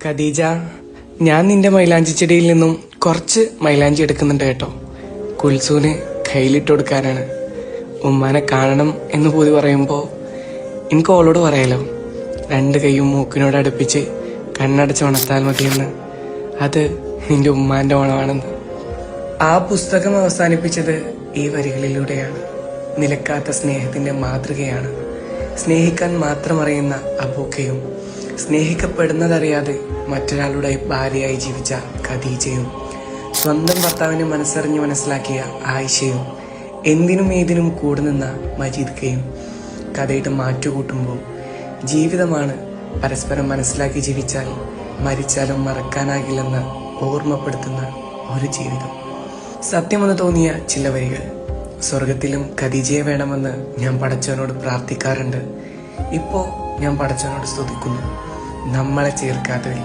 ഖദീജ, ഞാൻ നിന്റെ മൈലാഞ്ചി ചെടിയിൽ നിന്നും കുറച്ച് മൈലാഞ്ചി എടുക്കുന്നുണ്ട് കേട്ടോ. കുൽസൂന് കയ്യിലിട്ട് കൊടുക്കാനാണ്. ഉമ്മാനെ കാണണം എന്ന് പൂതി പറയുമ്പോൾ എനിക്ക് ഓളോട് പറയാലോ, 2 കൈയും മൂക്കിനോട് അടുപ്പിച്ച് കണ്ണടച്ച് ഉണർത്താൽ മതിയെന്ന്. അത് നിന്റെ ഉമ്മാന്റെ ഓണമാണെന്ന്. ആ പുസ്തകം അവസാനിപ്പിച്ചത് ഈ വരികളിലൂടെയാണ്. നിലക്കാത്ത സ്നേഹത്തിന്റെ മാതൃകയാണ്. സ്നേഹിക്കാൻ മാത്രം അറിയുന്ന അബൂക്കയും സ്നേഹിക്കപ്പെടുന്നതറിയാതെ മറ്റൊരാളുടെ ഭാര്യയായി ജീവിച്ച ഖദീജയും സ്വന്തം ഭർത്താവിനെ മനസ്സറിഞ്ഞ് മനസ്സിലാക്കിയ ആയിഷയും എന്തിനും ഏതിനും കൂടുനിന്ന മജീദ്ക്കയും കഥയുടെ മാറ്റുകൂട്ടുമ്പോൾ ജീവിതമാണ് പരസ്പരം മനസ്സിലാക്കി ജീവിച്ചാൽ മരിച്ചാലും മറക്കാനാകില്ലെന്ന് ഓർമ്മപ്പെടുത്തുന്ന ഒരു ജീവിതം. സത്യമെന്ന് തോന്നിയ ചില വരികൾ. സ്വർഗത്തിലും ഖദീജയെ വേണമെന്ന് ഞാൻ പടച്ചവനോട് പ്രാർത്ഥിക്കാറുണ്ട്. ഇപ്പോൾ ഞാൻ പടച്ചവനോട് സ്തുതിക്കുന്നു, നമ്മളെ ചേർക്കാത്തതിൽ.